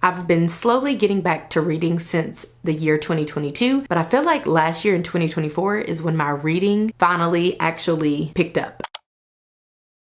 I've been slowly getting back to reading since the year 2022, but I feel like last year in 2024 is when my reading finally actually picked up.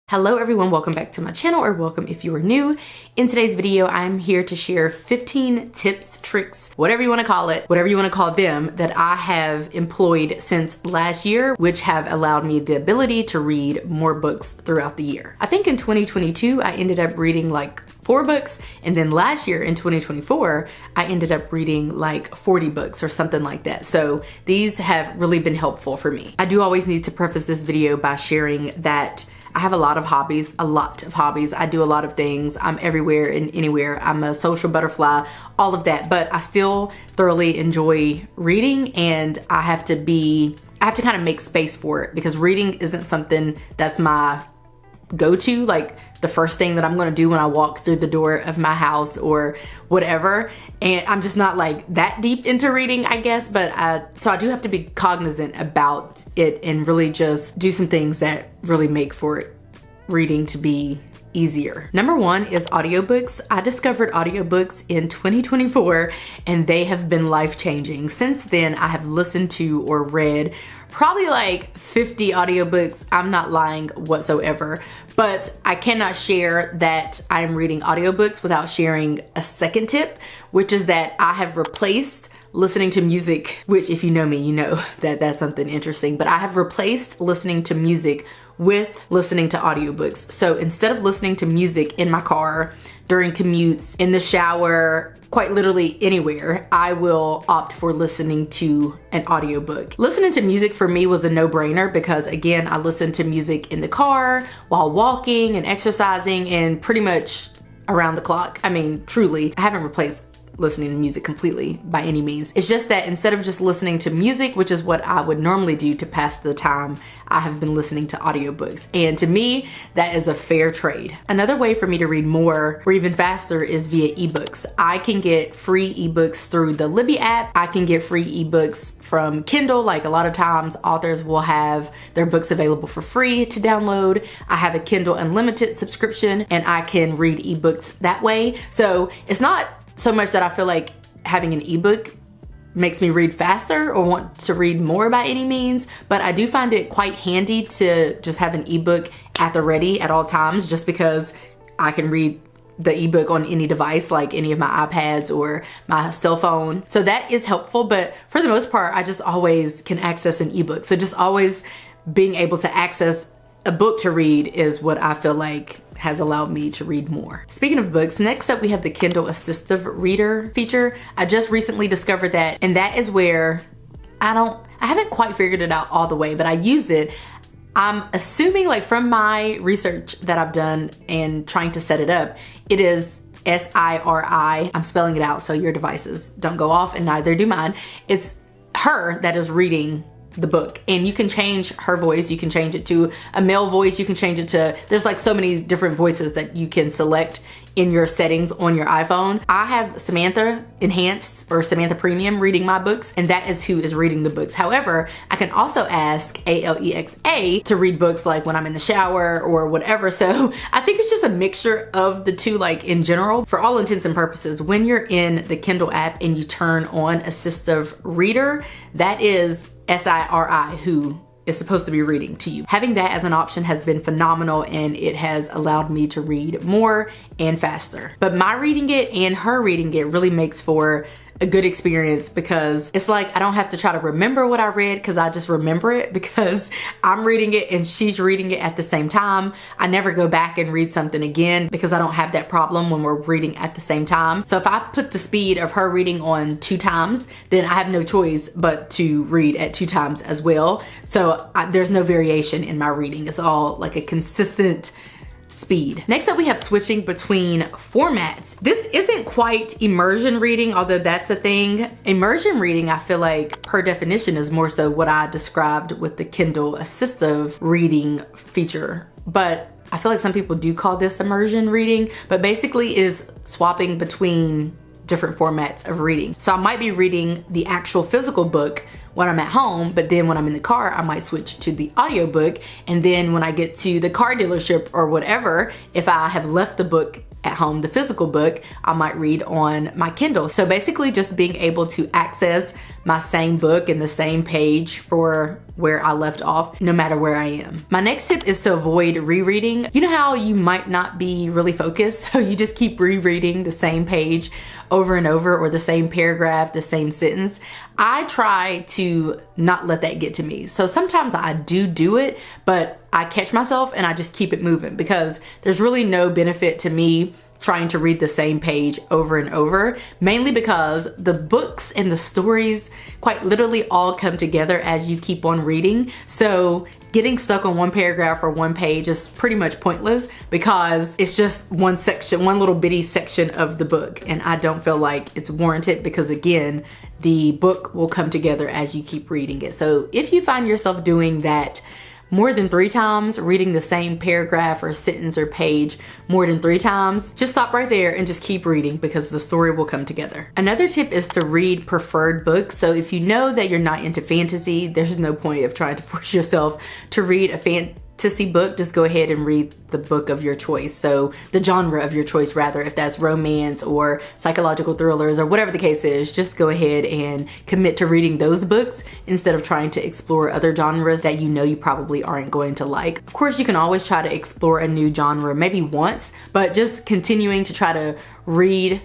Hello everyone, welcome back to my channel, or welcome if you are new. In today's video, I'm here to share 15 tips, tricks, whatever you want to call it, whatever you want to call them, that I have employed since last year, which have allowed me the ability to read more books throughout the year. I think in 2022, I ended up reading like 4 books, and then last year in 2024, I ended up reading like 40 books or something like that. So these have really been helpful for me. I do always need to preface this video by sharing that I have a lot of hobbies. I do a lot of things. I'm everywhere and anywhere. I'm a social butterfly, all of that, but I still thoroughly enjoy reading, and I have to kind of make space for it, because reading isn't something that's my go-to, like the first thing that I'm gonna do when I walk through the door of my house or whatever. And I'm just not like that deep into reading, I guess, but so I do have to be cognizant about it and really just do some things that really make for reading to be easier. Number one is audiobooks. I discovered audiobooks in 2024 and they have been life-changing. Since then, I have listened to or read probably like 50 audiobooks. I'm not lying whatsoever, but I cannot share that I'm reading audiobooks without sharing a second tip, which is that I have replaced listening to music, which if you know me, you know that that's something interesting, but I have replaced listening to music with listening to audiobooks. So instead of listening to music in my car, during commutes, in the shower, quite literally anywhere, I will opt for listening to an audiobook. Listening to music for me was a no-brainer because, again, I listen to music in the car, while walking and exercising, and pretty much around the clock. I mean, truly, I haven't replaced listening to music completely by any means. It's just that instead of just listening to music, which is what I would normally do to pass the time, I have been listening to audiobooks. And to me, that is a fair trade. Another way for me to read more or even faster is via ebooks. I can get free ebooks through the Libby app. I can get free ebooks from Kindle. Like a lot of times authors will have their books available for free to download. I have a Kindle Unlimited subscription and I can read ebooks that way. So it's not so much that I feel like having an ebook makes me read faster or want to read more by any means, but I do find it quite handy to just have an ebook at the ready at all times, just because I can read the ebook on any device, like any of my iPads or my cell phone. So that is helpful, but for the most part, I just always can access an ebook. So just always being able to access a book to read is what I feel like has allowed me to read more. Speaking of books, next up we have the Kindle assistive reader feature. I just recently discovered that, and that is where I haven't quite figured it out all the way, but I use it. I'm assuming, like from my research that I've done and trying to set it up, it is S-I-R-I. I'm spelling it out so your devices don't go off, and neither do mine. It's her that is reading the book, and you can change her voice. You can change it to a male voice. You can change it to, there's like so many different voices that you can select in your settings on your iPhone. I have Samantha Enhanced or Samantha Premium reading my books, and that is who is reading the books. However, I can also ask Alexa to read books like when I'm in the shower or whatever. So I think it's just a mixture of the two, like in general. For all intents and purposes, when you're in the Kindle app and you turn on assistive reader, that is SIRI who is supposed to be reading to you. Having that as an option has been phenomenal, and it has allowed me to read more and faster. But my reading it and her reading it really makes for a good experience, because it's like I don't have to try to remember what I read, because I just remember it because I'm reading it and she's reading it at the same time. I never go back and read something again because I don't have that problem when we're reading at the same time. So if I put the speed of her reading on 2 times, then I have no choice but to read at 2 times as well. So there's no variation in my reading. It's all like a consistent speed. Next up, we have switching between formats. This isn't quite immersion reading, although that's a thing. Immersion reading, I feel like per definition is more so what I described with the Kindle assistive reading feature. But I feel like some people do call this immersion reading, but basically is swapping between different formats of reading. So I might be reading the actual physical book when I'm at home, but then when I'm in the car, I might switch to the audiobook. And then when I get to the car dealership or whatever, if I have left the book at home the physical book, I might read on my Kindle. So basically just being able to access my same book and the same page for where I left off, no matter where I am. My next tip is to avoid rereading. You know how you might not be really focused, so you just keep rereading the same page over and over, or the same paragraph, the same sentence. I try to not let that get to me. So sometimes I do it, but I catch myself and I just keep it moving, because there's really no benefit to me trying to read the same page over and over, mainly because the books and the stories quite literally all come together as you keep on reading. So getting stuck on one paragraph or one page is pretty much pointless, because it's just one section, one little bitty section of the book. And I don't feel like it's warranted, because again, the book will come together as you keep reading it. So if you find yourself doing that more than 3 times, reading the same paragraph or sentence or page more than 3 times, just stop right there and just keep reading, because the story will come together. Another tip is to read preferred books. So if you know that you're not into fantasy, there's no point of trying to force yourself to read a fantasy book. Just go ahead and read the book of your choice. So the genre of your choice, rather, if that's romance or psychological thrillers or whatever the case is, just go ahead and commit to reading those books instead of trying to explore other genres that you know you probably aren't going to like. Of course, you can always try to explore a new genre maybe once, but just continuing to try to read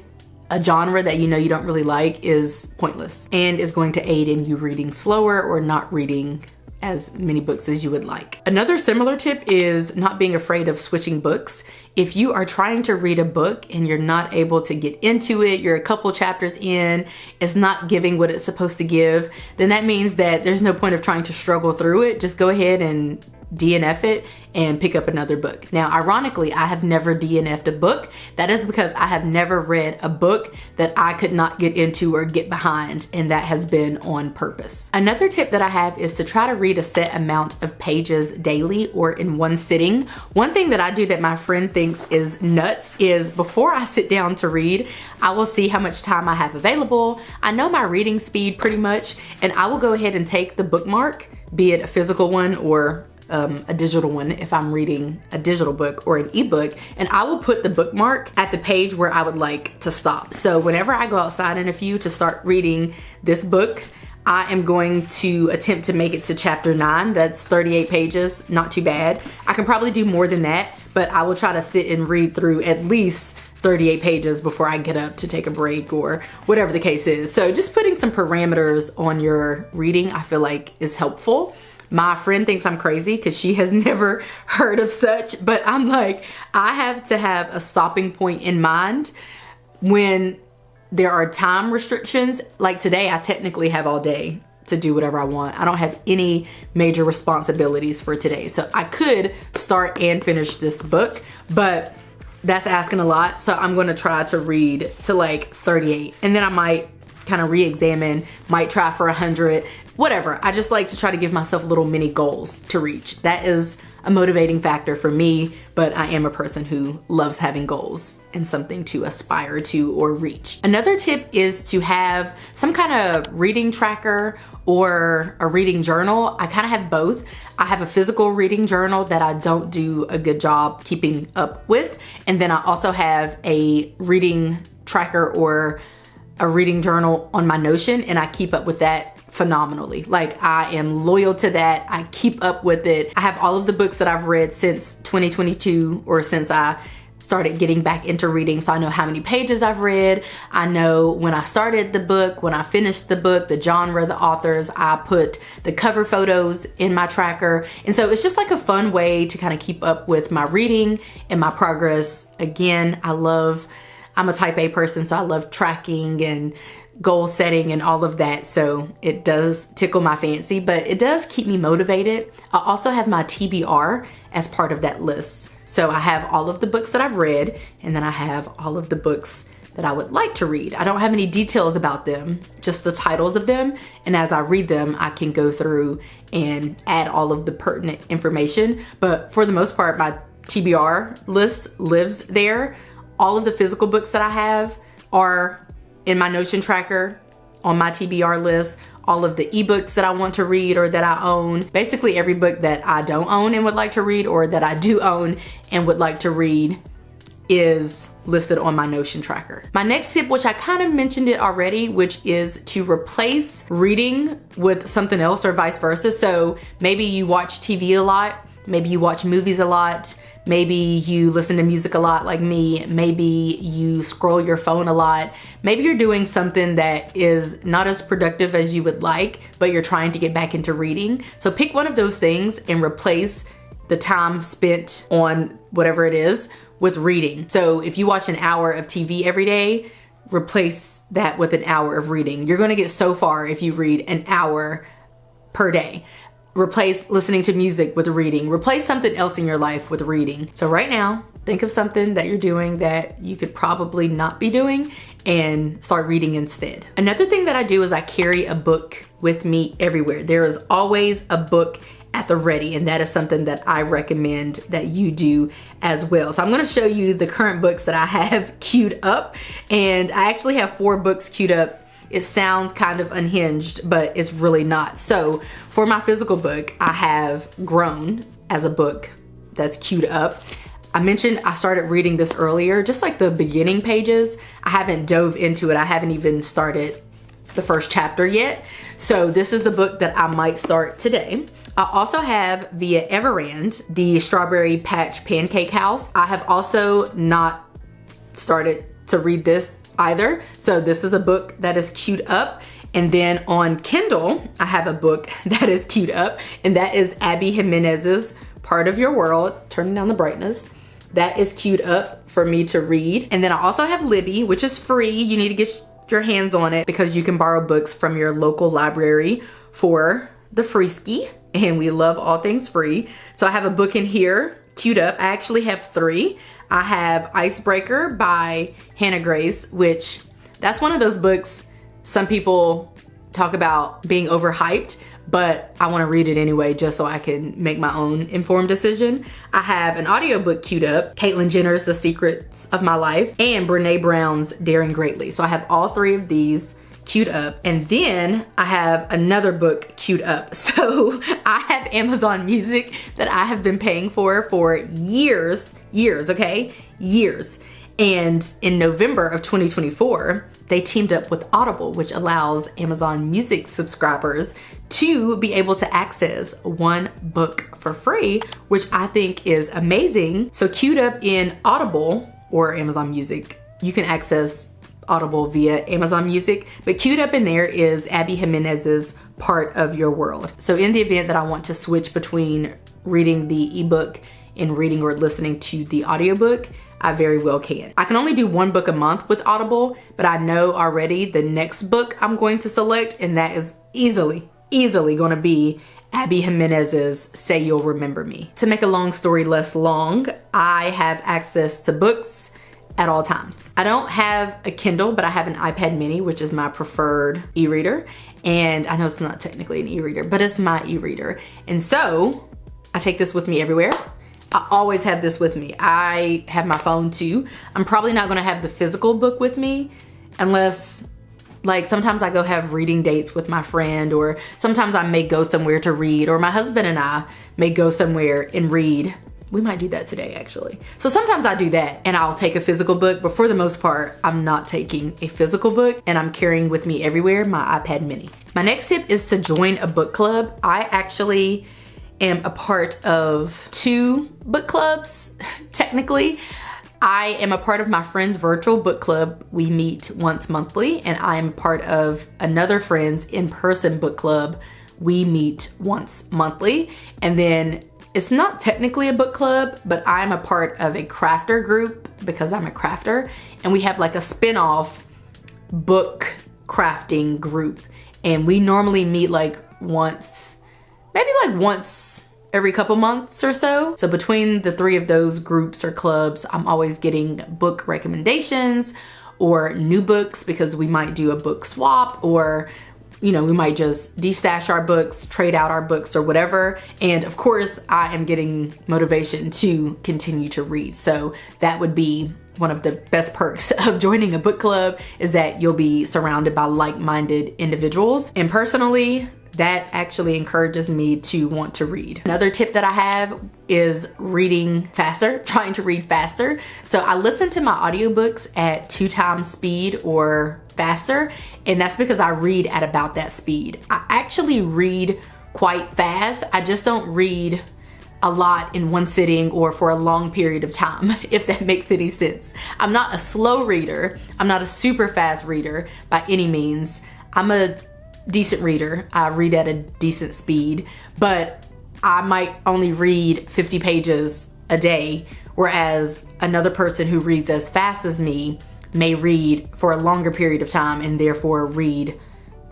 a genre that you know you don't really like is pointless, and is going to aid in you reading slower or not reading as many books as you would like. Another similar tip is not being afraid of switching books. If you are trying to read a book and you're not able to get into it, you're a couple chapters in, it's not giving what it's supposed to give, then that means that there's no point of trying to struggle through it. Just go ahead and DNF it and pick up another book. Now, ironically, I have never DNF'd a book. That is because I have never read a book that I could not get into or get behind, and that has been on purpose. Another tip that I have is to try to read a set amount of pages daily or in one sitting. One thing that I do that my friend thinks is nuts is, before I sit down to read, I will see how much time I have available. I know my reading speed pretty much, and I will go ahead and take the bookmark, be it a physical one or a digital one if I'm reading a digital book or an ebook, and I will put the bookmark at the page where I would like to stop. So whenever I go outside in a few to start reading this book, I am going to attempt to make it to chapter 9. That's 38 pages, not too bad. I can probably do more than that, but I will try to sit and read through at least 38 pages before I get up to take a break or whatever the case is. So just putting some parameters on your reading, I feel like, is helpful. My friend thinks I'm crazy because she has never heard of such, but I'm like, I have to have a stopping point in mind when there are time restrictions. Like today, I technically have all day to do whatever I want. I don't have any major responsibilities for today. So I could start and finish this book, but that's asking a lot. So I'm going to try to read to like 38, and then I might kind of re-examine, might try for 100, whatever. I just like to try to give myself little mini goals to reach. That is a motivating factor for me, but I am a person who loves having goals and something to aspire to or reach. Another tip is to have some kind of reading tracker or a reading journal. I kind of have both. I have a physical reading journal that I don't do a good job keeping up with. And then I also have a reading tracker or a reading journal on my Notion, and I keep up with that phenomenally. Like, I am loyal to that. I keep up with it. I have all of the books that I've read since 2022, or since I started getting back into reading. So I know how many pages I've read. I know when I started the book, when I finished the book, the genre, the authors. I put the cover photos in my tracker. And so it's just like a fun way to kind of keep up with my reading and my progress. Again, I'm a type A person, so I love tracking and goal setting and all of that. So it does tickle my fancy, but it does keep me motivated. I also have my TBR as part of that list. So I have all of the books that I've read, and then I have all of the books that I would like to read. I don't have any details about them, just the titles of them. And as I read them, I can go through and add all of the pertinent information. But for the most part, my TBR list lives there. All of the physical books that I have are in my Notion tracker on my TBR list. All of the ebooks that I want to read or that I own. Basically every book that I don't own and would like to read, or that I do own and would like to read, is listed on my Notion tracker. My next tip, which I kind of mentioned it already, which is to replace reading with something else or vice versa. So maybe you watch TV a lot, maybe you watch movies a lot, maybe you listen to music a lot like me, maybe you scroll your phone a lot, maybe you're doing something that is not as productive as you would like, but you're trying to get back into reading. So pick one of those things and replace the time spent on whatever it is with reading. So if you watch an hour of TV every day, replace that with an hour of reading. You're gonna get so far if you read an hour per day. Replace listening to music with reading. Replace something else in your life with reading. So right now, think of something that you're doing that you could probably not be doing and start reading instead. Another thing that I do is I carry a book with me everywhere. There is always a book at the ready, and that is something that I recommend that you do as well. So I'm going to show you the current books that I have queued up, and I actually have 4 books queued up. It sounds kind of unhinged, but it's really not. So for my physical book, I have Grown as a book that's queued up. I mentioned I started reading this earlier, just like the beginning pages. I haven't dove into it. I haven't even started the first chapter yet. So this is the book that I might start today. I also have via Everand, the Strawberry Patch Pancake House. I have also not started to read this either. So this is a book that is queued up. And then on Kindle, I have a book that is queued up, and that is Abby Jimenez's Part of Your World, turning down the brightness. That is queued up for me to read. And then I also have Libby, which is free. You need to get your hands on it because you can borrow books from your local library for the free ski. And we love all things free. So I have a book in here queued up. I actually have 3. I have Icebreaker by Hannah Grace, which that's one of those books some people talk about being overhyped, but I want to read it anyway just so I can make my own informed decision. I have an audiobook queued up, Caitlyn Jenner's The Secrets of My Life, and Brene Brown's Daring Greatly. So I have all 3 of these queued up, and then I have another book queued up. So I have Amazon Music that I have been paying for years, okay? Years. And in November of 2024, they teamed up with Audible, which allows Amazon Music subscribers to be able to access 1 book for free, which I think is amazing. So queued up in Audible or Amazon Music, you can access Audible via Amazon Music, but queued up in there is Abby Jimenez's Part of Your World. So in the event that I want to switch between reading the ebook and reading or listening to the audiobook, I very well can. I can only do 1 book a month with Audible, but I know already the next book I'm going to select, and that is easily going to be Abby Jimenez's Say You'll Remember Me. To make a long story less long, I have access to books at all times. I don't have a Kindle, but I have an iPad mini, which is my preferred e-reader. And I know it's not technically an e-reader, but it's my e-reader. And so I take this with me everywhere. I always have this with me. I have my phone too. I'm probably not gonna have the physical book with me unless, like, sometimes I go have reading dates with my friend, or sometimes I may go somewhere to read, or my husband and I may go somewhere and read. We might do that today, actually. So sometimes I do that and I'll take a physical book, but for the most part, I'm not taking a physical book, and I'm carrying with me everywhere my iPad mini. My next tip is to join a book club. I actually am a part of 2 book clubs, technically. I am a part of my friend's virtual book club. We meet once monthly, and I am part of another friend's in-person book club. We meet once monthly. And then it's not technically a book club, but I'm a part of a crafter group because I'm a crafter, and we have like a spin-off book crafting group. And we normally meet like once, maybe like once every couple months or so. So between the 3 of those groups or clubs, I'm always getting book recommendations or new books, because we might do a book swap, or you know, we might just destash our books, trade out our books or whatever. And of course, I am getting motivation to continue to read. So that would be one of the best perks of joining a book club, is that you'll be surrounded by like-minded individuals. And personally, that actually encourages me to want to read. Another tip that I have is reading faster, trying to read faster. So I listen to my audiobooks at 2 times speed or faster, and that's because I read at about that speed. I actually read quite fast. I just don't read a lot in one sitting or for a long period of time, if that makes any sense. I'm not a slow reader. I'm not a super fast reader by any means. I'm a decent reader. I read at a decent speed, but I might only read 50 pages a day, whereas another person who reads as fast as me may read for a longer period of time and therefore read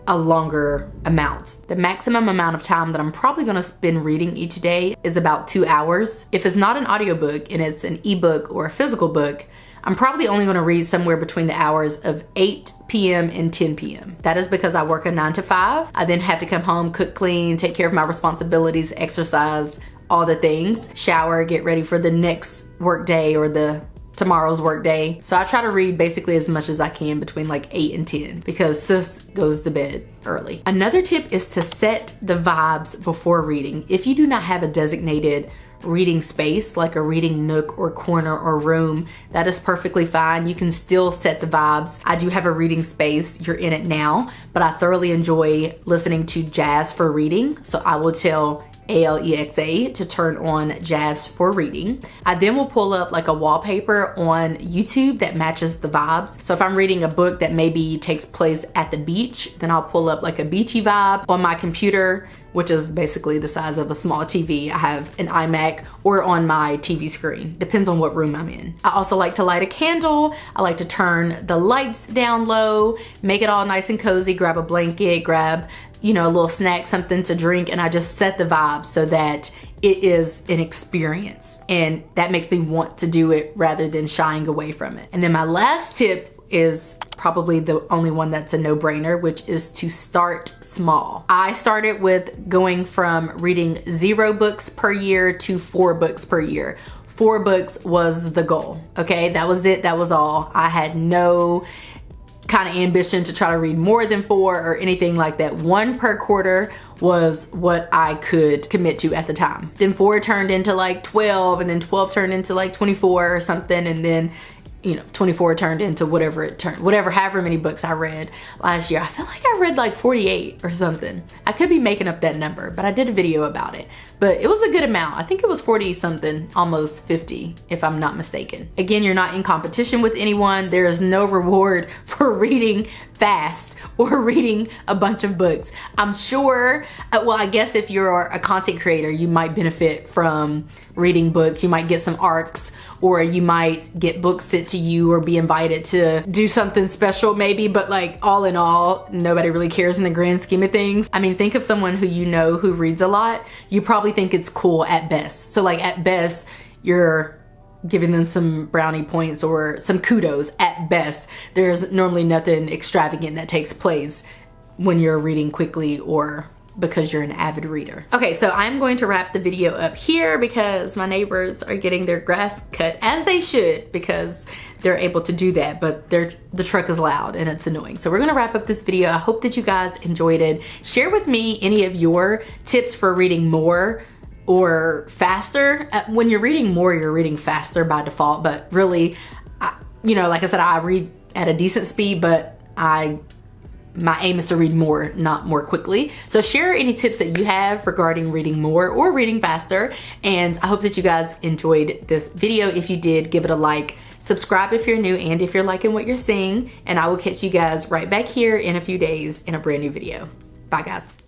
a longer amount. The maximum amount of time that I'm probably gonna spend reading each day is about 2 hours. If it's not an audiobook and it's an ebook or a physical book, I'm probably only gonna read somewhere between the hours of 8 p.m. and 10 p.m. That is because I work a 9 to 5. I then have to come home, cook, clean, take care of my responsibilities, exercise, all the things, shower, get ready for the next work day or tomorrow's work day. So I try to read basically as much as I can between like 8 and 10 because sis goes to bed early. Another tip is to set the vibes before reading. If you do not have a designated reading space, like a reading nook or corner or room, that is perfectly fine. You can still set the vibes. I do have a reading space. You're in it now, but I thoroughly enjoy listening to jazz for reading. So I will tell Alexa to turn on jazz for reading. I then will pull up like a wallpaper on YouTube that matches the vibes. So if I'm reading a book that maybe takes place at the beach, then I'll pull up like a beachy vibe. On my computer, which is basically the size of a small TV, I have an iMac, or on my TV screen. Depends on what room I'm in. I also like to light a candle. I like to turn the lights down low, make it all nice and cozy, grab a blanket, grab a little snack, something to drink, and I just set the vibe so that it is an experience. And that makes me want to do it rather than shying away from it. And then my last tip is probably the only one that's a no-brainer, which is to start small. I started with going from reading 0 books per year to 4 books per year. 4 books was the goal, okay? That was it, that was all. I had no kind of ambition to try to read more than 4 or anything like that. 1 per quarter was what I could commit to at the time. Then 4 turned into like 12, and then 12 turned into like 24 or something, and then 24 turned into whatever it turned, however many books I read last year. I feel like I read like 48 or something. I could be making up that number, but I did a video about it. But it was a good amount. I think it was 40 something, almost 50, if I'm not mistaken. Again, you're not in competition with anyone. There is no reward for reading fast or reading a bunch of books. I'm sure, well, I guess if you're a content creator, you might benefit from reading books. You might get some arcs, or you might get books sent to you or be invited to do something special maybe, but like all in all, nobody really cares in the grand scheme of things. I mean, think of someone who who reads a lot. You probably think it's cool at best. So like at best, you're giving them some brownie points or some kudos at best. There's normally nothing extravagant that takes place when you're reading quickly or because you're an avid reader. Okay, so I'm going to wrap the video up here because my neighbors are getting their grass cut, as they should, because they're able to do that, but the truck is loud and it's annoying. So we're gonna wrap up this video. I hope that you guys enjoyed it. Share with me any of your tips for reading more or faster. When you're reading more, you're reading faster by default, but really, like I said, I read at a decent speed, but my aim is to read more, not more quickly. So share any tips that you have regarding reading more or reading faster. And I hope that you guys enjoyed this video. If you did, give it a like, subscribe if you're new, and if you're liking what you're seeing. And I will catch you guys right back here in a few days in a brand new video. Bye guys.